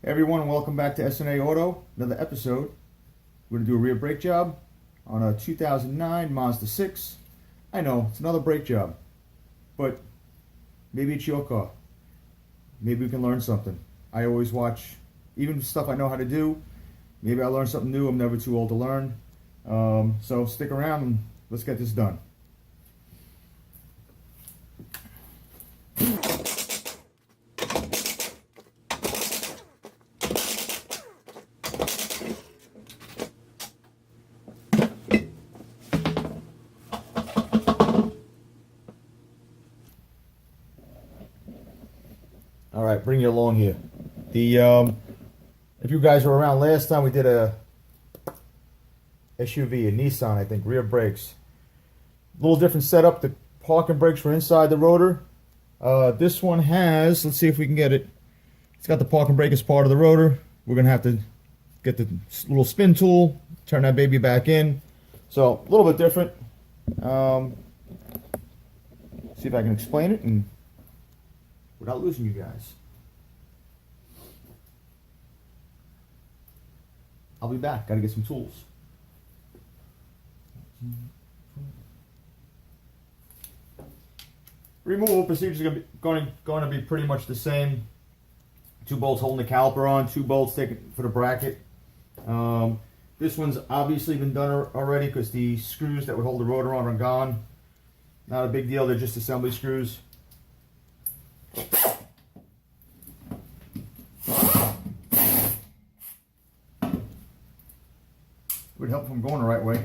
Hey everyone, and welcome back to S&A Auto, another episode. We're going to do a rear brake job on a 2009 Mazda 6. I know, it's another brake job, but maybe it's your car. Maybe we can learn something. I always watch, even stuff I know how to do. Maybe I learn something new. I'm never too old to learn. So stick around and let's get this done. All right, bring you along here. If you guys were around last time, we did a SUV, a Nissan, I think, rear brakes. A little different setup. The parking brakes were inside the rotor. This one has, let's see if we can get it. It's got the parking brake as part of the rotor. We're gonna have to get the little spin tool, turn that baby back in. So a little bit different. See if I can explain it and without losing you guys. I'll be back. Gotta get some tools. Removal procedure is going to be pretty much the same. 2 bolts holding the caliper on, 2 bolts taken for the bracket. This one's obviously been done already because the screws that would hold the rotor on are gone. Not a big deal. They're just assembly screws. Would help if I'm going the right way.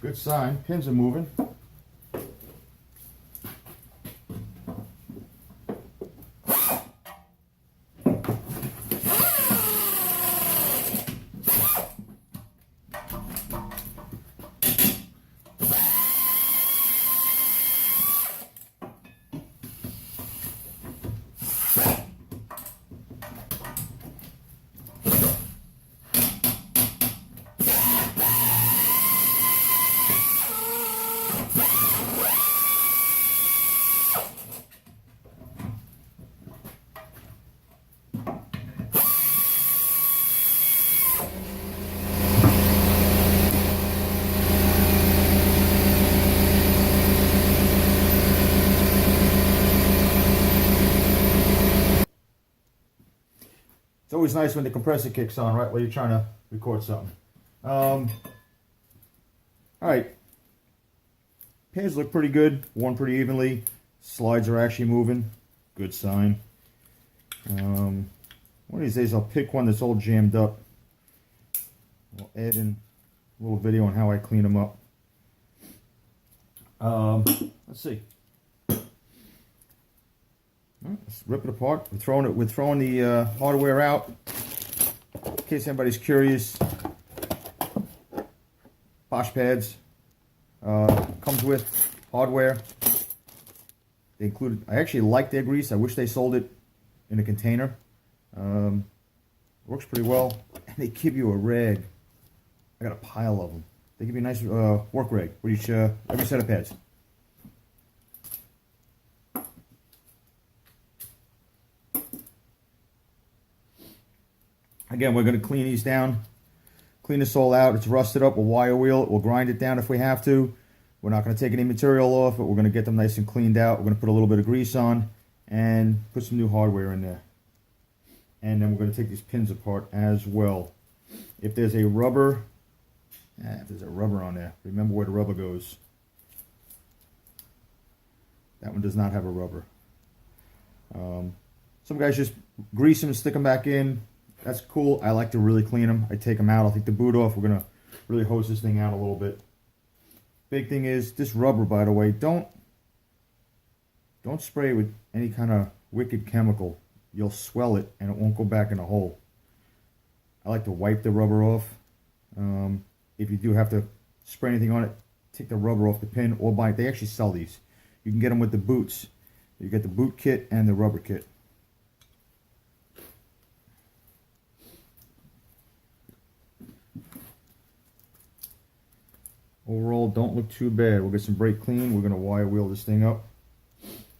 Good sign. Pins are moving. It's always nice when the compressor kicks on, right, while you're trying to record something. All right. Pins look pretty good, worn pretty evenly. Slides are actually moving. Good sign. One of these days I'll pick one that's all jammed up. I'll add in a little video on how I clean them up. Let's see. Let's rip it apart. We're throwing the hardware out. In case anybody's curious, Bosch pads comes with hardware. They included. I actually like their grease. I wish they sold it in a container. Works pretty well. And they give you a rag. I got a pile of them. They give you a nice work rag with each every set of pads. Again, we're going to clean these down, clean this all out. It's rusted up. We'll wire wheel it. We'll grind it down if we have to. We're not going to take any material off, but we're going to get them nice and cleaned out. We're going to put a little bit of grease on and put some new hardware in there. And then we're going to take these pins apart as well. If there's a rubber on there, remember where the rubber goes. That one does not have a rubber. Some guys just grease them and stick them back in. That's cool. I like to really clean them. I take them out. I'll take the boot off. We're going to really hose this thing out a little bit. Big thing is, this rubber, by the way, don't spray it with any kind of wicked chemical. You'll swell it and it won't go back in the hole. I like to wipe the rubber off. If you do have to spray anything on it, take the rubber off the pin or buy it. They actually sell these. You can get them with the boots. You get the boot kit and the rubber kit. Overall, don't look too bad. We'll get some brake clean. We're going to wire wheel this thing up.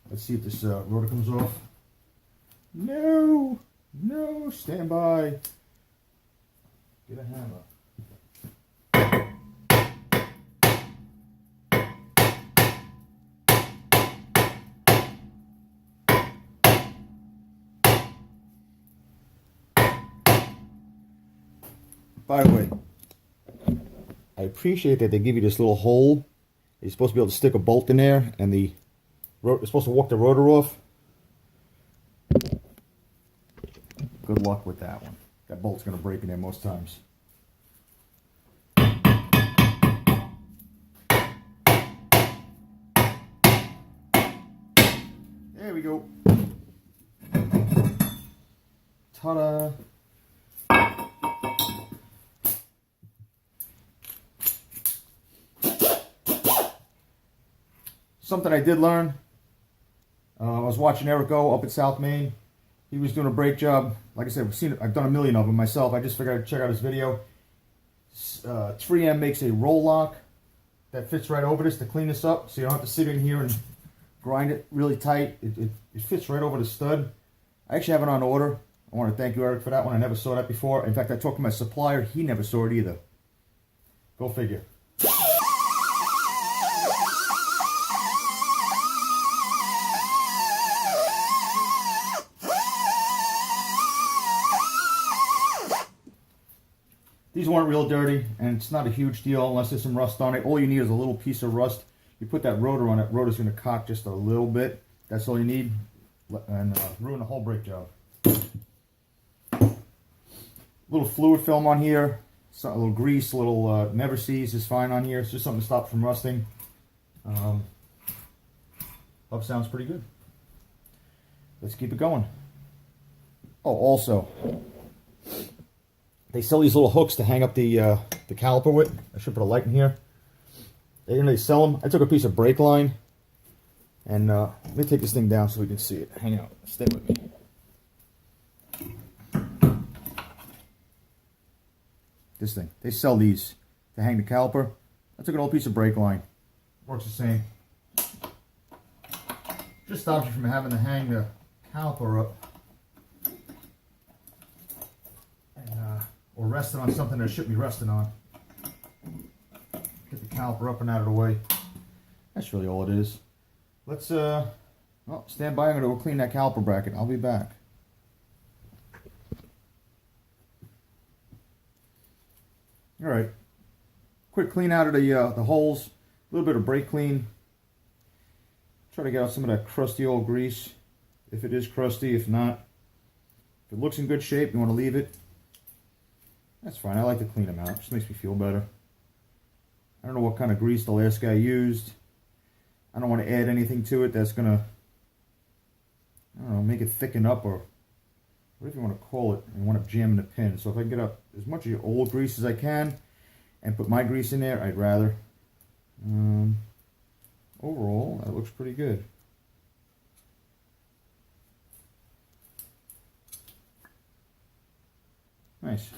Let's see if this rotor comes off. No! No! Stand by. Get a hammer. By the way, I appreciate that they give you this little hole. You're supposed to be able to stick a bolt in there, and you're supposed to walk the rotor off. Good luck with that one. That bolt's going to break in there most times. There we go. Ta-da! Something I did learn. I was watching Eric O up at South Main. He was doing a brake job. Like I said, I've done a million of them myself. I just figured I'd check out his video. 3M makes a roll lock that fits right over this to clean this up, so you don't have to sit in here and grind it really tight. It fits right over the stud. I actually have it on order. I want to thank you, Eric, for that one. I never saw that before. In fact, I talked to my supplier. He never saw it either. Go figure. These weren't real dirty, and it's not a huge deal unless there's some rust on it. All you need is a little piece of rust. You put that rotor on it, rotor's going to cock just a little bit. That's all you need, and ruin the whole brake job. Little fluid film on here, a little grease, a little never sees is fine on here. It's just something to stop from rusting. Hub sounds pretty good. Let's keep it going. Oh, also, they sell these little hooks to hang up the caliper with. I should put a light in here. They sell them. I took a piece of brake line, and let me take this thing down so we can see it. Hang out. Stay with me. This thing. They sell these to hang the caliper. I took an old piece of brake line. Works the same. Just stops you from having to hang the caliper up. Or resting on something that it shouldn't be resting on. Get the caliper up and out of the way. That's really all it is. Let's stand by. I'm going to go clean that caliper bracket. I'll be back. All right. Quick clean out of the holes. A little bit of brake clean. Try to get out some of that crusty old grease. If it is crusty, if not. If it looks in good shape, you want to leave it. That's fine. I like to clean them out. It just makes me feel better. I don't know what kind of grease the last guy used. I don't want to add anything to it that's going to, I don't know, make it thicken up or whatever you want to call it. And want to jam in the pin. So if I can get up as much of your old grease as I can and put my grease in there, I'd rather. Overall, that looks pretty good. Nice.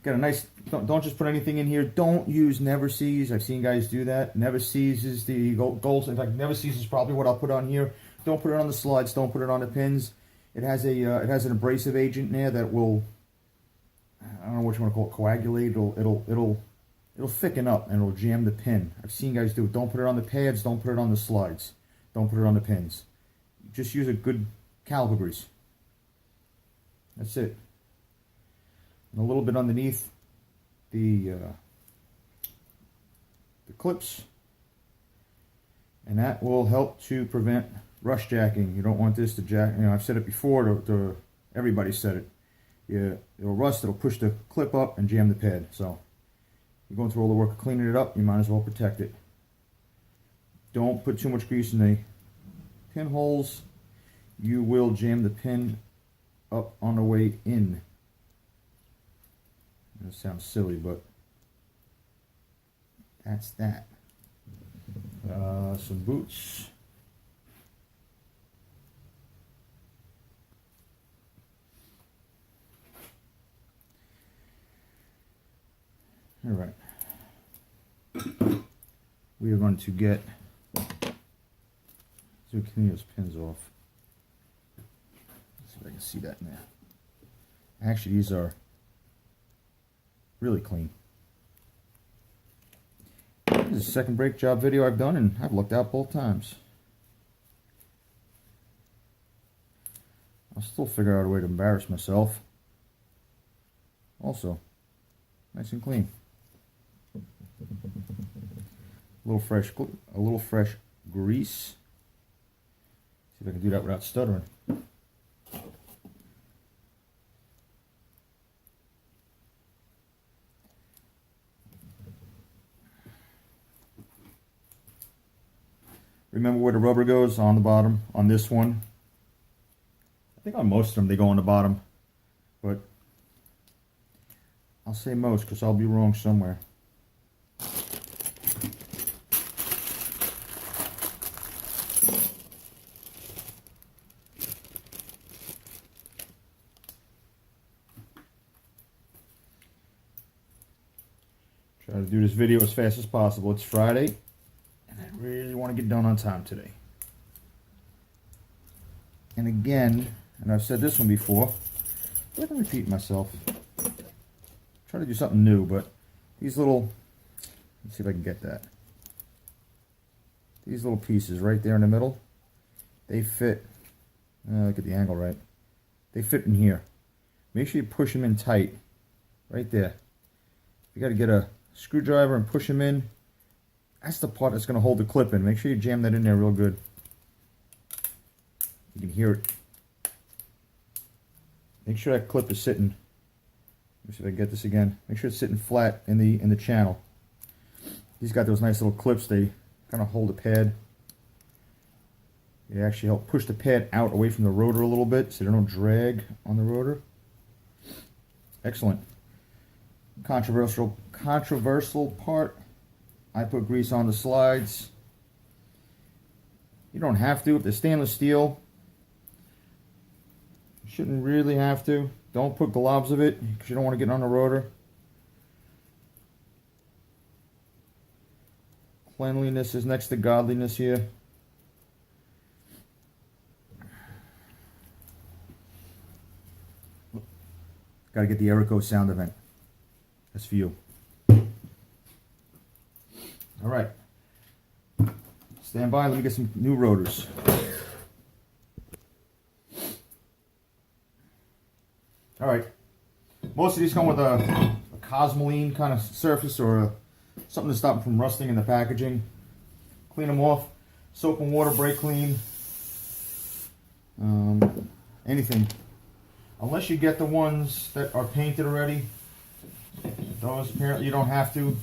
Got a nice, don't just put anything in here. Don't use never sees. I've seen guys do that. Never sees is the gold. In fact, never sees is probably what I'll put on here. Don't put it on the slides. Don't put it on the pins. It has an abrasive agent in there that will, I don't know what you want to call it, coagulate. It'll thicken up and it'll jam the pin. I've seen guys do it. Don't put it on the pads. Don't put it on the slides. Don't put it on the pins. Just use a good caliper grease. That's it. And a little bit underneath the clips, and that will help to prevent rush jacking. You don't want this to jack. You know, I've said it before. Everybody said it. Yeah, it'll rust. It'll push the clip up and jam the pad. So you're going through all the work of cleaning it up. You might as well protect it. Don't put too much grease in the pinholes. You will jam the pin up on the way in. That sounds silly, but that's that. Some boots. All right. We are going to get, so clean those pins off. Let's see if I can see that in there. Actually, these are really clean. This is the second brake job video I've done, and I've looked out both times. I'll still figure out a way to embarrass myself. Also, nice and clean. A little fresh grease. See if I can do that without stuttering. Remember where the rubber goes? On the bottom, on this one. I think on most of them they go on the bottom, but I'll say most because I'll be wrong somewhere. Try to do this video as fast as possible. It's Friday, and I really want to get done on time today. And again, and I've said this one before, I'm going to repeat myself. Try to do something new, but these little, let's see if I can get that. These little pieces right there in the middle, they fit, get the angle right. They fit in here. Make sure you push them in tight, right there. You got to get a screwdriver and push them in. That's the part that's going to hold the clip in. Make sure you jam that in there real good. You can hear it. Make sure that clip is sitting. Let me see if I can get this again. Make sure it's sitting flat in the channel. These got those nice little clips. They kind of hold the pad. They actually help push the pad out away from the rotor a little bit, so they don't drag on the rotor. Excellent. Controversial part. I put grease on the slides. You don't have to if they're stainless steel. You shouldn't really have to. Don't put globs of it because you don't want to get on the rotor. Cleanliness is next to godliness here. Got to get the Erico sound event. That's for you. All right. Stand by. Let me get some new rotors. All right. Most of these come with a Cosmoline kind of surface or something to stop them from rusting in the packaging. Clean them off. Soap and water, brake clean. Anything. Unless you get the ones that are painted already. Those apparently you don't have to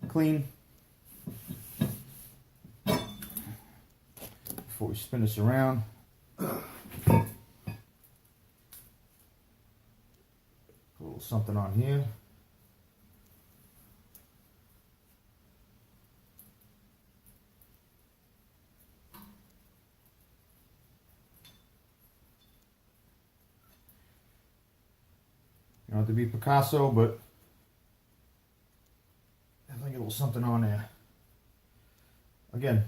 clean. Before we spin this around. Put a little something on here. You don't have to be Picasso, but definitely get a little something on there. Again,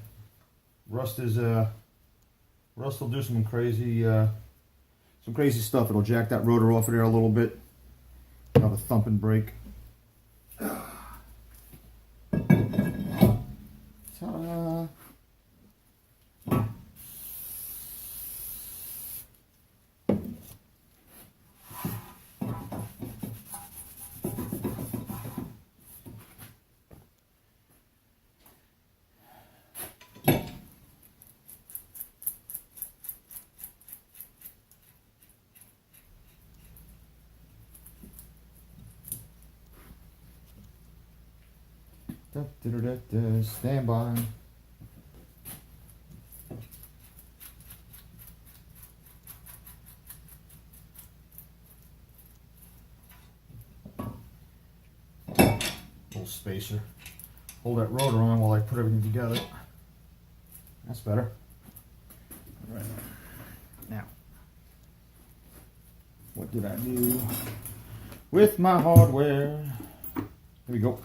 rust will do some crazy stuff. It'll jack that rotor off of there a little bit. Have a thumping brake. Ta-da! Stand by. spacer. Hold that rotor on while I put everything together. That's better. All right. Now, what did I do with my hardware? Here we go.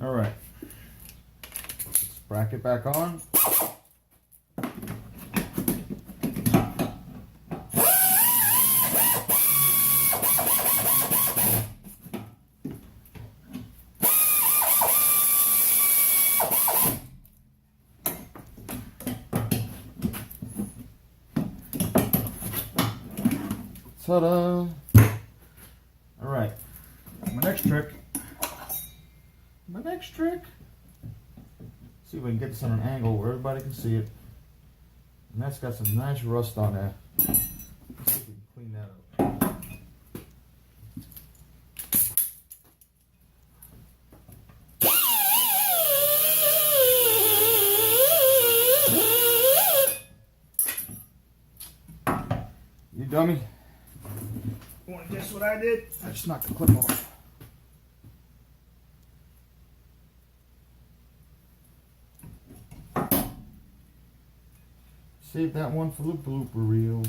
All right, let's bracket back on. Ta-da! All right, my next trick. See if we can get this on an angle where everybody can see it. And that's got some nice rust on there. Let's see if we can clean that up. You dummy. You want to guess what I did? I just knocked the clip off. Save that one for the blooper reel.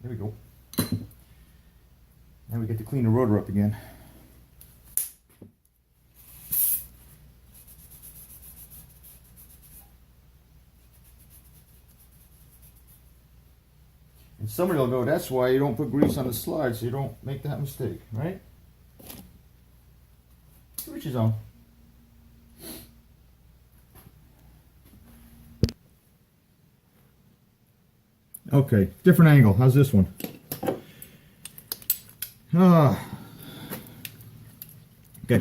There we go. Now we get to clean the rotor up again. And somebody will go, that's why you don't put grease on the slide, so you don't make that mistake, right? To each his own. Okay, different angle. How's this one? Got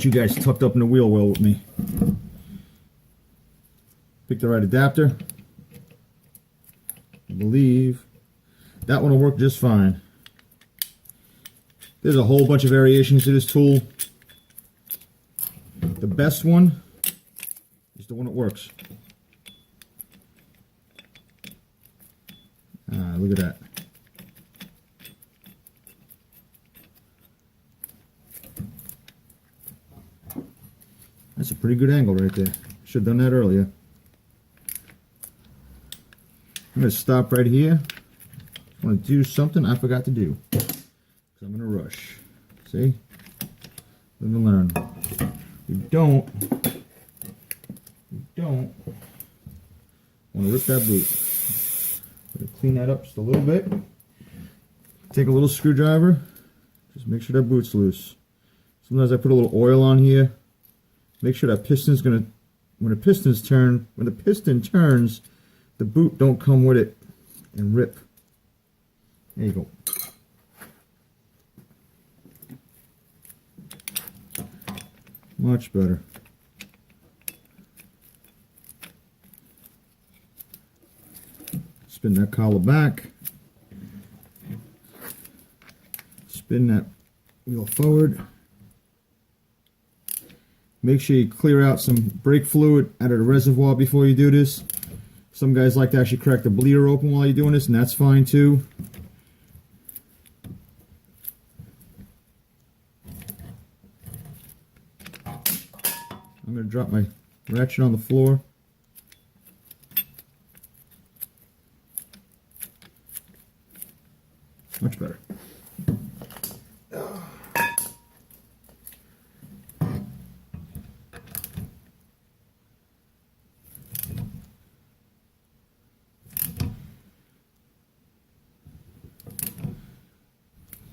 you guys tucked up in the wheel well with me. Pick the right adapter. I believe that one will work just fine. There's a whole bunch of variations to this tool. The best one is the one that works. Look at that. That's a pretty good angle right there. Should have done that earlier. I'm going to stop right here. I want to do something I forgot to do. Because I'm in a rush. See? Live and learn. We don't want to rip that boot. Clean that up just a little bit. Take a little screwdriver. Just make sure that boot's loose. Sometimes I put a little oil on here. Make sure that piston's gonna, when the piston turns, the boot don't come with it and rip. There you go. Much better. Spin that collar back. Spin that wheel forward. Make sure you clear out some brake fluid out of the reservoir before you do this. Some guys like to actually crack the bleeder open while you're doing this, and that's fine too. I'm going to drop my ratchet on the floor. Much better.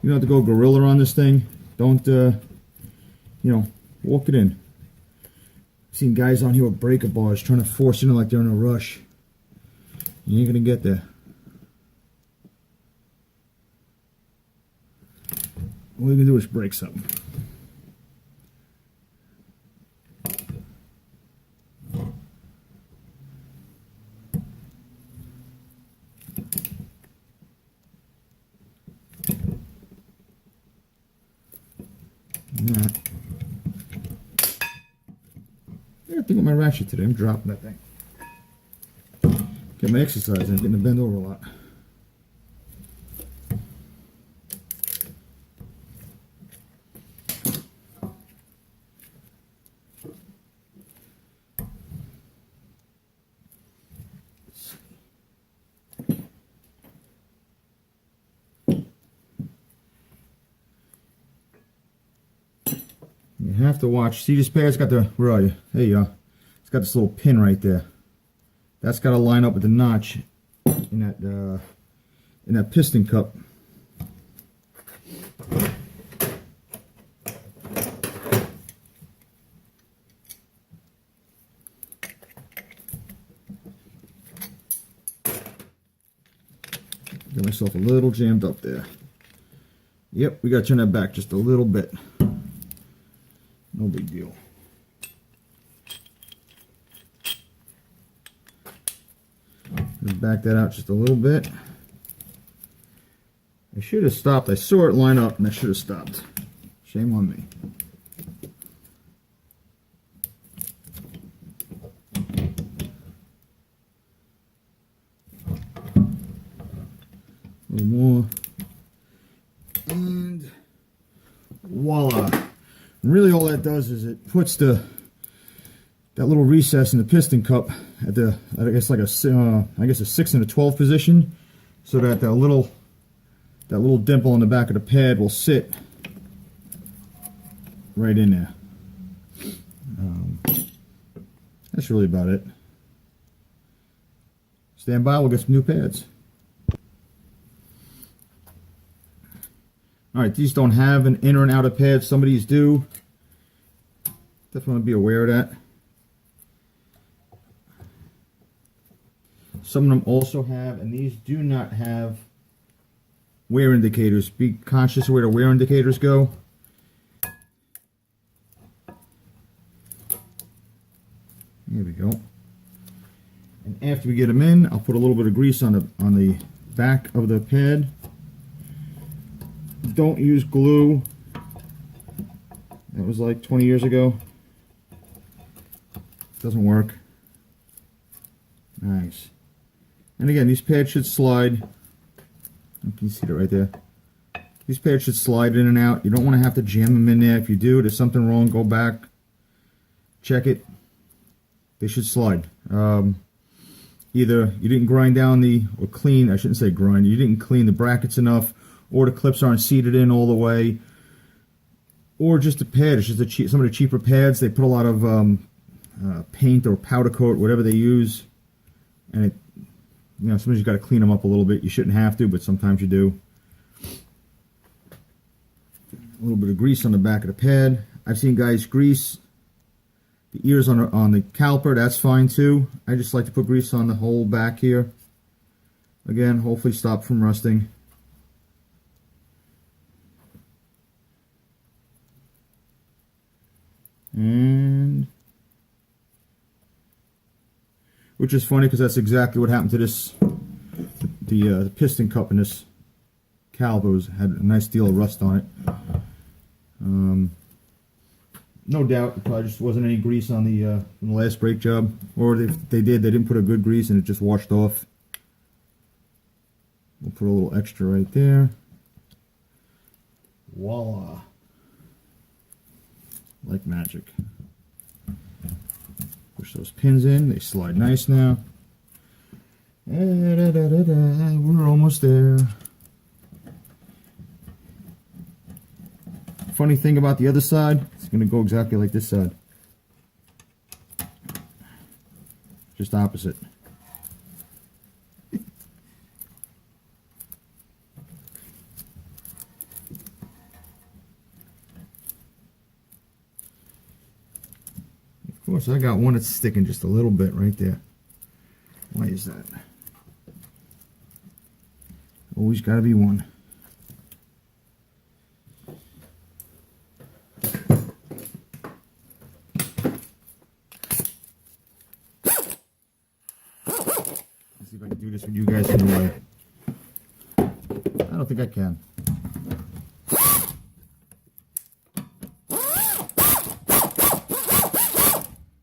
You don't have to go gorilla on this thing. Don't, you know, walk it in. I've seen guys on here with breaker bars trying to force it in like they're in a rush. You ain't gonna get there. All you can do is break something. I think with my ratchet today, I'm dropping that thing. Get my exercise in, getting to bend over a lot. You have to watch. See this pair's got the, where are you? There you are. It's got this little pin right there. That's got to line up with the notch in that piston cup. Get myself a little jammed up there. Yep, we got to turn that back just a little bit. No big deal. Back that out just a little bit. I should have stopped. I saw it line up and I should have stopped. Shame on me. A little more. And voila. Really all that does is it puts that little recess in the piston cup at the, I guess like a 6 and a 12 position, so that that little dimple on the back of the pad will sit right in there. That's really about it. Stand by, we'll get some new pads. Alright, these don't have an inner and outer pad. Some of these do. Definitely want to be aware of that. Some of them also have, and these do not have, wear indicators. Be conscious of where the wear indicators go. There we go. And after we get them in, I'll put a little bit of grease on the back of the pad. Don't use glue. That was like 20 years ago. Doesn't work. Nice. And again, these pads should slide. You can see that right there. These pads should slide in and out. You don't want to have to jam them in there. If you do, there's something wrong, go back, check it. They should slide. Either you didn't grind down or clean, I shouldn't say grind, you didn't clean the brackets enough, or the clips aren't seated in all the way, or just the pad. It's just some of the cheaper pads, they put a lot of paint or powder coat, whatever they use, and it, you know, sometimes you got to clean them up a little bit. You shouldn't have to, but sometimes you do. A little bit of grease on the back of the pad. I've seen guys grease the ears on the caliper. That's fine too. I just like to put grease on the whole back here. Again, hopefully stop from rusting. And which is funny because that's exactly what happened to this. The piston cup in this caliper had a nice deal of rust on it. No doubt, it probably just wasn't any grease on the last brake job, or if they did, they didn't put a good grease and it just washed off. We'll put a little extra right there. Voila! Like magic. Push those pins in, they slide nice now. We're almost there. Funny thing about the other side, it's going to go exactly like this side. Just opposite. course, I got one that's sticking just a little bit right there. Why is that? Always got to be one. Let's see if I can do this with you guys from the way. I don't think I can.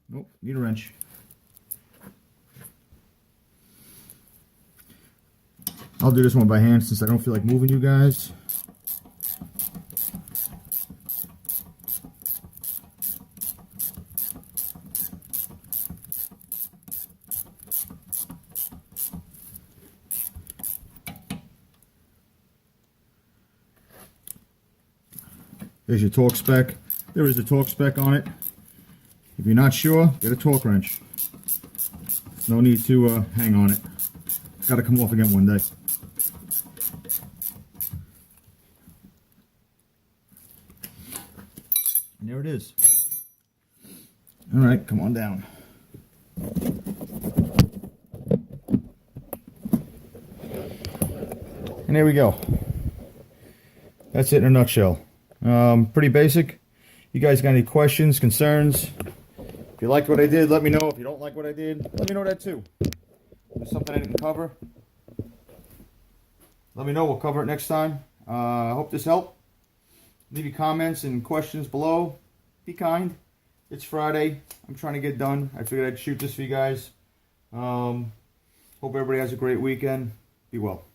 Nope, need a wrench. I'll do this one by hand since I don't feel like moving you guys. There's your torque spec. There is a torque spec on it. If you're not sure, get a torque wrench. No need to hang on it. It's got to come off again one day. And there it is. All right, come on down. And there we go. That's it in a nutshell. Pretty basic. You guys got any questions, concerns? If you liked what I did, let me know. If you don't like what I did, let me know that too. If there's something I didn't cover, let me know. We'll cover it next time. I hope this helped. Leave your comments and questions below. Be kind. It's Friday. I'm trying to get done. I figured I'd shoot this for you guys. Hope everybody has a great weekend. Be well.